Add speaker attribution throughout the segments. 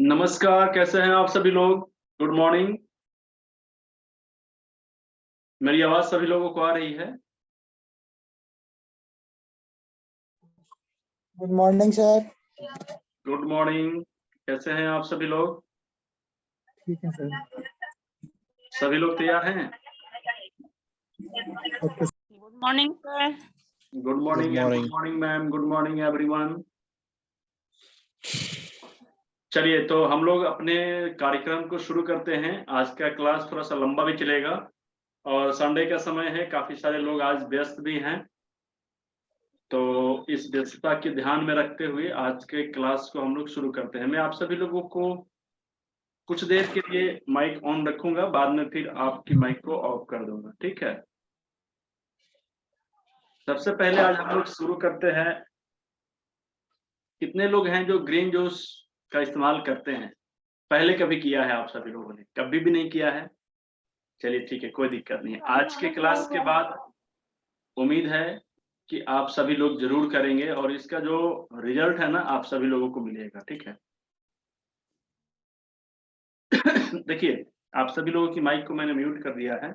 Speaker 1: नमस्कार, कैसे हैं आप सभी लोग? Good morning. मेरी आवाज़ सभी लोगों को आ रही है?
Speaker 2: Good morning sir.
Speaker 1: Good morning, कैसे हैं आप सभी लोग?
Speaker 2: ठीक है सर।
Speaker 1: सभी लोग तैयार हैं?
Speaker 2: Okay.
Speaker 3: Good morning, sir.
Speaker 1: Good morning,
Speaker 4: morning.
Speaker 1: Good morning ma'am, good morning everyone. चलिए, तो हम लोग अपने कार्यक्रम को शुरू करते हैं। आज का क्लास थोड़ा सा लंबा भी चलेगा और संडे का समय है, काफ़ी सारे लोग आज व्यस्त भी हैं। तो इस व्यस्तता के ध्यान में रखते हुए आज के क्लास को हम लोग शुरू करते हैं। मैं आप सभी लोगों को कुछ देर के लिए माइक ऑन रखूंगा, बाद में फिर आपकी माइक को ऑफ कर दूंगा, ठीक है? सबसे पहले आज हम लोग शुरू करते हैं। कितने लोग हैं जो ग्रीन जूस का इस्तेमाल करते हैं? पहले कभी किया है आप सभी लोगों ने? कभी भी नहीं किया है? चलिए ठीक है, कोई दिक्कत नहीं है। आज के क्लास के बाद उम्मीद है कि आप सभी लोग जरूर करेंगे और इसका जो रिजल्ट है ना, आप सभी लोगों को मिलेगा, ठीक है? देखिए, आप सभी लोगों की माइक को मैंने म्यूट कर दिया है।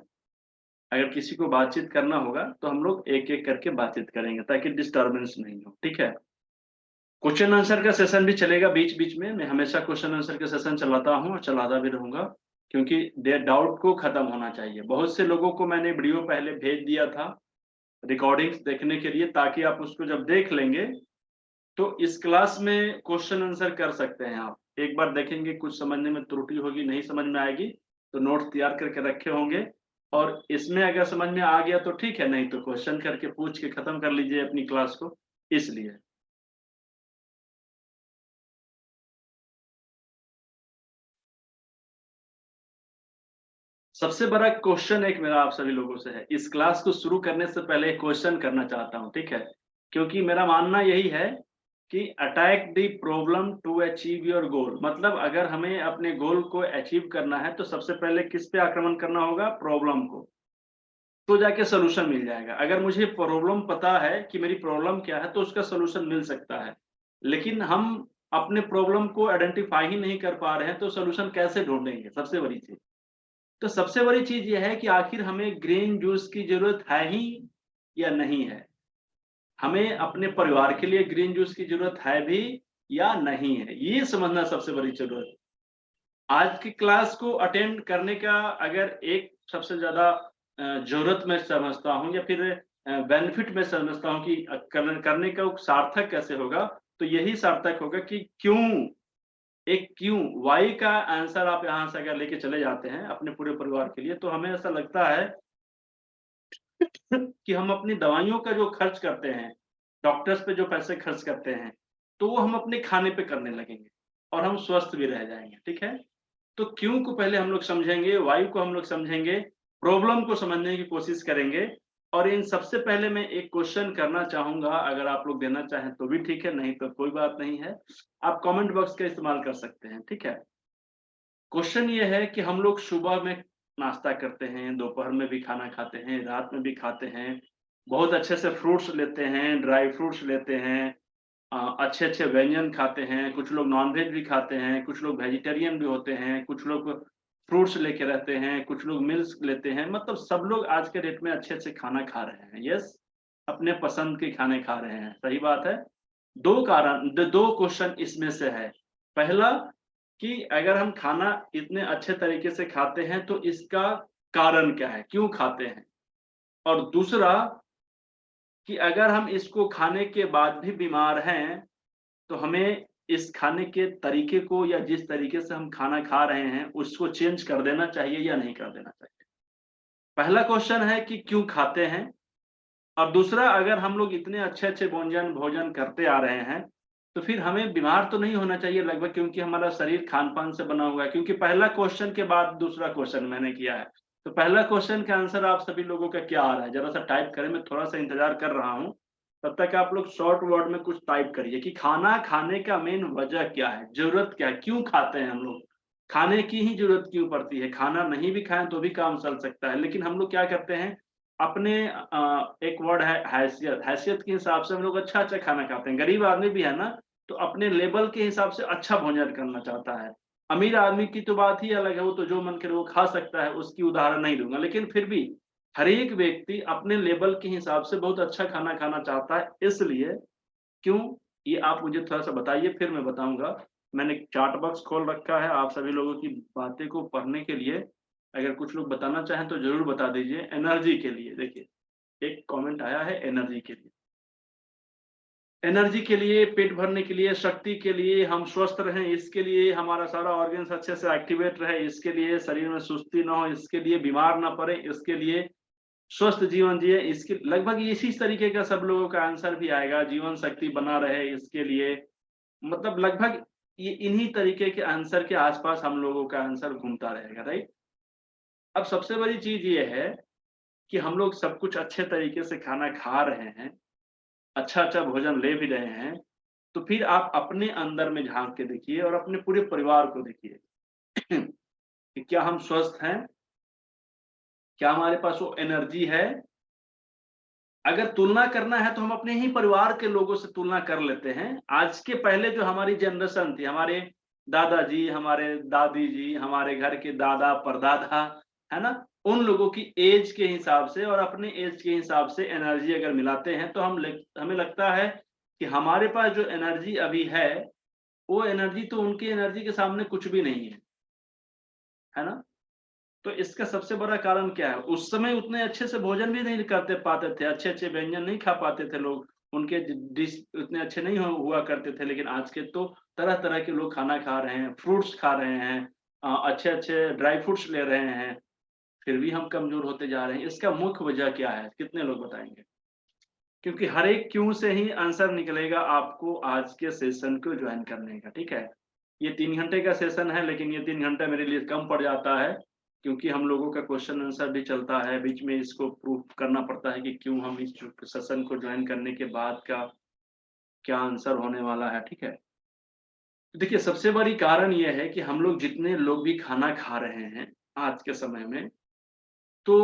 Speaker 1: अगर किसी को बातचीत करना होगा तो हम लोग एक-एक करके बातचीत करेंगे ताकि डिस्टर्बेंस नहीं हो, ठीक है? क्वेश्चन आंसर का सेशन भी चलेगा बीच-बीच में। मैं हमेशा क्वेश्चन आंसर का सेशन चलाता हूँ और चलाता भी रहूँगा, क्योंकि डाउट को खत्म होना चाहिए। बहुत से लोगों को मैंने वीडियो पहले भेज दिया था रिकॉर्डिंग्स देखने के लिए, ताकि आप उसको जब देख लेंगे तो इस क्लास में क्वेश्चन आंसर कर सकते हैं आप। एक बार देखेंगे, कुछ समझने में त्रुटि होगी, नहीं समझ में आएगी तो नोट्स तैयार करके रखे होंगे और इसमें अगर समझ में आ गया तो ठीक है, नहीं तो क्वेश्चन करके पूछ के खत्म कर लीजिए अपनी क्लास को। इसलिए सबसे बड़ा क्वेश्चन एक मेरा आप सभी लोगों से है। इस क्लास को शुरू करने से पहले एक क्वेश्चन करना चाहता हूं, ठीक है? क्योंकि मेरा मानना यही है कि attack the problem to achieve your goal. मतलब अगर हमें अपने गोल को अचीव करना है तो सबसे पहले किस पे आक्रमण करना होगा? प्रॉब्लम को। तो जाके सॉल्यूशन मिल जाएगा। अगर मुझे प्रॉब्लम पता है कि मेरी प्रॉब्लम क्या है तो उसका सॉल्यूशन मिल सकता है। लेकिन हम अपने प्रॉब्लम को आइडेंटिफाई ही नहीं कर पा रहे हैं तो सॉल्यूशन कैसे ढूंढेंगे? सबसे बड़ी चीज। तो सबसे बड़ी चीज ये है कि आखिर हमें ग्रीन जूस की जरूरत है ही या नहीं है? हमें अपने परिवार के लिए ग्रीन जूस की जरूरत है भी या नहीं है? ये समझना सबसे बड़ी जरूरत। आज की क्लास को अटेंड करने का अगर एक सबसे ज्यादा जरूरत मैं समझता हूँ या फिर बेनिफिट मैं समझता हूँ कि करने का सार्थक कैसे होगा, तो यही सार्थक होगा कि क्यों, एक क्यों, वाई का आंसर आप यहाँ से अगर लेके चले जाते हैं अपने पूरे परिवार के लिए, तो हमें ऐसा लगता है कि हम अपनी दवाइयों का जो खर्च करते हैं, डॉक्टर्स पे जो पैसे खर्च करते हैं, तो वो हम अपने खाने पे करने लगेंगे और हम स्वस्थ भी रह जाएंगे, ठीक है? तो क्यों को पहले हम लोग समझेंगे, वाई को हम लोग समझेंगे, प्रॉब्लम को समझने की कोशिश करेंगे और इन सबसे पहले मैं एक क्वेश्चन करना चाहूंगा। अगर आप लोग देना चाहें तो भी ठीक है, नहीं तो कोई बात नहीं है। आप कमेंट बॉक्स का इस्तेमाल कर सकते हैं, ठीक है? क्वेश्चन ये है कि हम लोग सुबह में नाश्ता करते हैं, दोपहर में भी खाना खाते हैं, रात में भी खाते हैं, बहुत अच्छे से फ्रूट्स लेते हैं, ड्राई फ्रूट्स लेते हैं, अच्छे-अच्छे व्यंजन खाते हैं, कुछ लोग नॉन-वेज भी खाते हैं, कुछ लोग वेजिटेरियन भी होते हैं, कुछ लोग फ्रूट्स लेके रहते हैं, कुछ लोग मिल्क लेते हैं। मतलब सब लोग आज के डेट में अच्छे-अच्छे खाना खा रहे हैं। यस, अपने पसंद के खाने खा रहे हैं, सही बात है। 2 कारण, 2 क्वेश्चन इसमें से है। पहला कि अगर हम खाना इतने अच्छे तरीके से खाते हैं तो इसका कारण क्या है? क्यों खाते हैं? और दूसरा कि अगर हम इसको खाने के बाद भी बीमार हैं, तो हमें इस खाने के तरीके को या जिस तरीके से हम खाना खा रहे हैं, उसको चेंज कर देना चाहिए या नहीं कर देना चाहिए? पहला क्वेश्चन है कि क्यों खाते हैं? और दूसरा, अगर हम लोग इतने अच्छे-अच्छे भोजन करते आ रहे हैं, तो फिर हमें बीमार तो नहीं होना चाहिए लगभग, क्योंकि हमारा शरीर खान-पान से बना हुआ है। क्योंकि पहला क्वेश्चन के बाद दूसरा क्वेश्चन मैंने किया है। तो पहला क्वेश्चन का आंसर आप सभी लोगों का क्या आ रहा है? ज़रा-सा टाइप करें, मैं थोड़ा-सा इंतज़ार कर रहा हूँ। तब तक आप लोग शॉर्ट वर्ड में कुछ टाइप करिए कि खाना खाने का मेन वजह क्या है? ज़रूरत क्या है? क्यों खाते हैं हम लोग? खाने की ही ज़रूरत क्यों पड़ती है? खाना नहीं भी खाएँ तो भी काम चल सकता है। लेकिन हम लोग क्या करते हैं, अपने एक वर्ड है हैसियत, हैसियत के हिसाब से हम लोग अच्छा-अच्छा खाना खाते हैं। गरीब आदमी भी है ना, तो अपने लेवल के हिसाब से अच्छा भोजन करना चाहता है। अमीर आदमी की तो बात ही अलग है, वो तो जो मन करे वो खा सकता है, उसकी उदाहरण नहीं दूँगा। लेकिन फिर भी हर एक व्यक्ति अपने लेवल के हिसाब से बहुत अच्छा खाना खाना चाहता है, इसलिए क्यों? ये आप मुझे थोड़ा-सा बताइए, फिर मैं बताऊँगा। मैंने चार्ट बॉक्स खोल रखा है, आप सभी लोगों की बातें को पढ़ने के लिए, अगर कुछ लोग बताना चाहें तो ज़रूर बता दीजिए। एनर्जी के लिए देखिए, एक कमेंट आया है एनर्जी के लिए। एनर्जी के लिए, पेट भरने के लिए, शक्ति के लिए, हम स्वस्थ रहें इसके लिए, हमारा सारा ऑर्गन्स अच्छे से एक्टिवेट रहे इसके लिए, शरीर में सुस्ती ना हो इसके लिए, बीमार ना पड़े इसके लिए, स्वस्थ जीवन जिए इसके, लगभग इसी तरीके का सब लोगों का आंसर भी आएगा। जीवन शक्ति बना रहे इसके लिए, मतलब लगभग ये इन्हीं तरीके के आंसर के आसपास हम लोगों का आंसर घूमता रहेगा, राइट? अब सबसे बड़ी चीज़ ये है कि हम लोग सब कुछ अच्छे तरीके से खाना खा रहे हैं, अच्छा-अच्छा भोजन ले भी रहे हैं, तो फिर आप अपने अंदर में झाँक के देखिए और अपने पूरे परिवार को देखिए कि क्या हम स्वस्थ हैं? क्या हमारे पास वो एनर्जी है? अगर तुलना करना है तो हम अपने ही परिवार के लोगों से तुलना कर लेते हैं। आज के पहले जो हमारी जनरेशन थी, हमारे दादाजी, हमारे दादी जी, हमारे घर के दादा, परदादा, है ना? उन लोगों की एज के हिसाब से और अपने एज के हिसाब से एनर्जी अगर मिलाते हैं तो हमें लगता है कि हमारे पास जो एनर्जी अभी है, वो एनर्जी तो उनकी एनर्जी के सामने कुछ भी नहीं है ना? तो इसका सबसे बड़ा कारण क्या है? उस समय उतने अच्छे से भोजन भी नहीं करते पाते थे, अच्छे-अच्छे व्यंजन नहीं खा पाते थे लोग, उनके डिश उतने अच्छे नहीं हुआ करते थे, लेकिन आज के तो तरह-तरह के लोग खाना खा रहे हैं, फ्रूट्स खा रहे हैं, अच्छे-अच्छे ड्राई फ्रूट्स ले रहे हैं, फिर भी हम कमज़ोर होते जा रहे हैं। इसका मुख्य वजह क्या है? कितने लोग बताएँगे? क्योंकि हर एक क्यों से ही आंसर निकलेगा आपको आज के सेशन को जॉइन करने का, ठीक है? ये 3 घंटे का सेशन है, लेकिन ये 3 घंटा मेरे लिए कम पड़ जाता है, क्योंकि हम लोगों का क्वेश्चन आंसर भी चलता है, बीच में इसको प्रूव करना पड़ता है कि क्यों हम इस जो सेशन को जॉइन करने के बाद का क्या आंसर होने वाला है, ठीक है? देखिए, सबसे बड़ी कारण ये है कि हम लोग जितने लोग भी खाना खा रहे हैं, आज के समय में, तो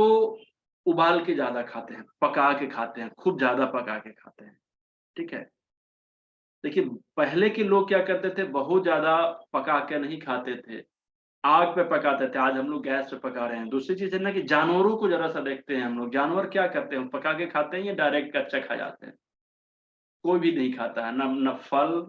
Speaker 1: उबाल के ज़्यादा खाते हैं, पका के खाते हैं, खूब ज़्यादा पका के खाते हैं, ठीक है? देखिए, पहले के लोग क्या करते थे, बहुत ज़्यादा पका के नहीं खाते थे, आग पे पकाते थे, आज हम लोग गैस पे पका रहे हैं। दूसरी चीज़ है ना कि जानवरों को ज़रा-सा देखते हैं हम लोग, जानवर क्या करते हैं, पका के खाते हैं या डायरेक्ट कच्चा खा जाते हैं? कोई भी नहीं खाता है, ना फल,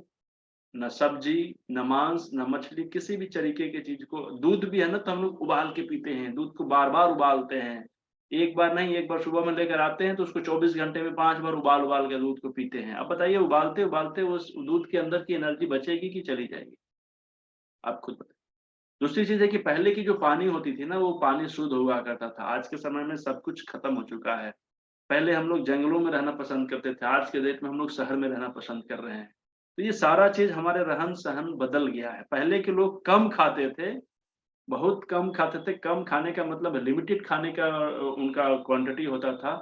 Speaker 1: ना सब्ज़ी, ना मांस, ना मछली, किसी भी तरीके की चीज़ को, दूध भी है ना तो हम लोग उबाल के पीते हैं, दूध को बार-बार उबालते हैं। एक बार नहीं, एक बार सुबह में लेकर आते हैं तो उसको 24 घंटे में 5 बार उबाल-उबाल के दूध को पीते हैं। अब बताइए उबालते-उबालते उस दूध के अंदर की एनर्जी बचेगी कि चली जाएगी? आप खुद बताइए। दूसरी चीज़ है कि पहले की जो पानी होती थी ना, वो पानी शुद्ध हुआ करता था। आज के समय में सब कुछ खत्म हो चुका है। पहले हम लोग जंगलों में रहना पसंद करते थे, आज के डेट में हम लोग शहर में रहना पसंद कर रहे हैं। तो ये सारा चीज़ हमारे रहन-सहन बदल गया है। पहले के लोग कम खाते थे, बहुत कम खाते थे, कम खाने का मतलब लिमिटेड खाने का उनका क्वांटिटी होता था।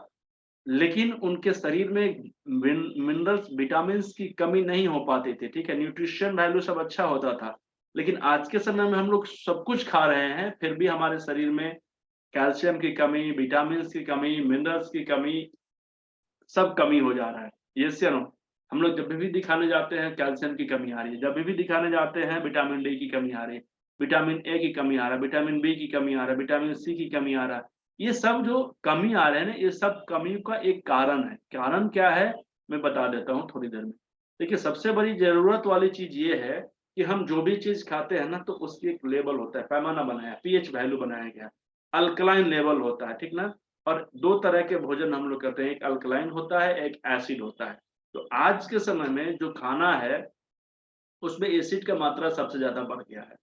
Speaker 1: लेकिन उनके शरीर में मिनरल्स, विटामिन्स की कमी नहीं हो पाती थी, ठीक है? न्यूट्रिशन वैल्यू सब अच्छा होता था। लेकिन आज के समय में हम लोग सब कुछ खा रहे हैं, फिर भी हमारे शरीर में कैल्शियम की कमी, विटामिन्स की कमी, मिनरल्स की कमी, सब कमी हो जा रहा है। येस या नो? हम लोग जब भी दिखाने जाते हैं कैल्शियम की कमी आ रही है, जब भी दिखाने जाते हैं विटामिन डी की कमी आ रही है, विटामिन ए की कमी आ रहा है, विटामिन बी की कमी आ रहा है, विटामिन सी की कमी आ रहा है। ये सब जो कमी आ रहे हैं ना, ये सब कमी का एक कारण है। कारण क्या है? मैं बता देता हूँ थोड़ी देर में। देखिए, सबसे बड़ी ज़रूरत वाली चीज़ ये है कि हम जो भी चीज़ खाते हैं ना, तो उसकी एक लेवल होता है, पैमाना बनाया है, पीएच वैल्यू बनाया गया है। अल्कलाइन लेवल होता है, ठीक ना? और 2 तरह के भोजन हम लोग करते हैं, एक अल्कलाइन होता है, एक एसिड होता है। तो आज के समय में जो खाना है, उसमें एसिड का मात्रा सबसे ज़्यादा बढ़ गया है,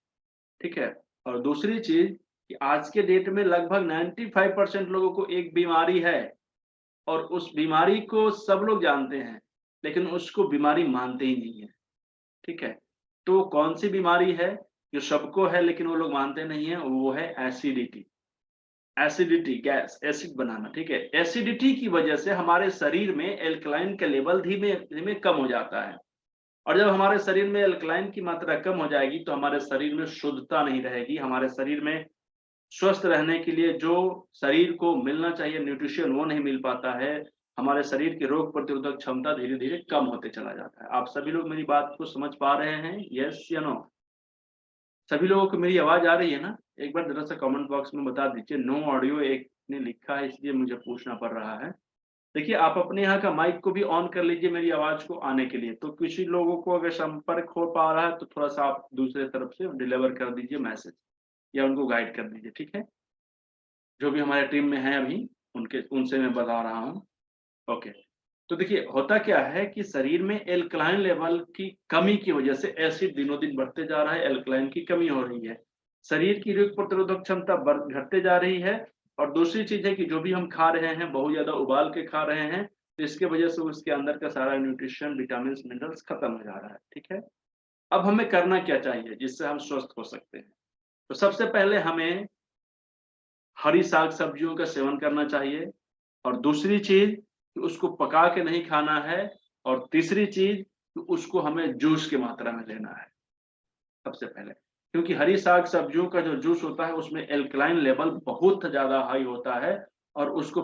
Speaker 1: ठीक है? और दूसरी चीज़ कि आज के डेट में लगभग 95% लोगों को एक बीमारी है और उस बीमारी को सब लोग जानते हैं, लेकिन उसको बीमारी मानते ही नहीं हैं, ठीक है? तो कौन-सी बीमारी है, जो सबको है लेकिन वो लोग मानते नहीं हैं, वो है एसिडिटी। एसिडिटी, गैस, एसिड बनाना, ठीक है? एसिडिटी की वजह से हमारे शरीर में एल्कलाइन का लेवल धीमे-धीमे कम हो जाता है और जब हमारे शरीर में एल्कलाइन की मात्रा कम हो जाएगी, तो हमारे शरीर में शुद्धता नहीं रहेगी। हमारे शरीर में स्वस्थ रहने के लिए जो शरीर को मिलना चाहिए न्यूट्रिशन, वो नहीं मिल पाता है। हमारे शरीर की रोग प्रतिरोधक क्षमता धीरे-धीरे कम होते चला जाता है। आप सभी लोग मेरी बात को समझ पा रहे हैं? येस या नो? सभी लोगों को मेरी आवाज़ आ रही है ना? एक बार ज़रा-सा कमेंट बॉक्स में बता दीजिए। नो ऑडियो एक ने लिखा है, इसलिए मुझे पूछना पड़ रहा है। देखिए, आप अपने यहाँ का माइक को भी ऑन कर लीजिए मेरी आवाज़ को आने के लिए। तो किसी लोगों को अगर संपर्क हो पा रहा है, तो थोड़ा-सा आप दूसरे तरफ से डिलीवर कर दीजिए मैसेज या उनको गाइड कर दीजिए, ठीक है? जो भी हमारे टीम में हैं अभी, उनसे मैं बता रहा हूँ। ओके। तो देखिए, होता क्या है कि शरीर में एल्कलाइन लेवल की कमी की वजह से एसिड दिनों-दिन बढ़ते जा रहा है, एल्कलाइन की कमी हो रही है। शरीर की रोग प्रतिरोधक क्षमता घटते जा रही है और दूसरी चीज़ है कि जो भी हम खा रहे हैं, बहुत ज़्यादा उबाल के खा रहे हैं, तो इसके वजह से उसके अंदर का सारा न्यूट्रिशन, विटामिन्स, मिनरल्स खत्म हो जा रहा है, ठीक है? अब हमें करना क्या चाहिए जिससे हम स्वस्थ हो सकते हैं? तो सबसे पहले हमें हरी साग-सब्जियों का सेवन करना चाहिए और दूसरी चीज़ कि उसको पका के नहीं खाना है और तीसरी चीज़ कि उसको हमें जूस की मात्रा में लेना है, सबसे पहले। क्योंकि हरी साग-सब्जियों का जो जूस होता है उसमें एल्कलाइन लेवल बहुत ज़्यादा हाई होता है और उसको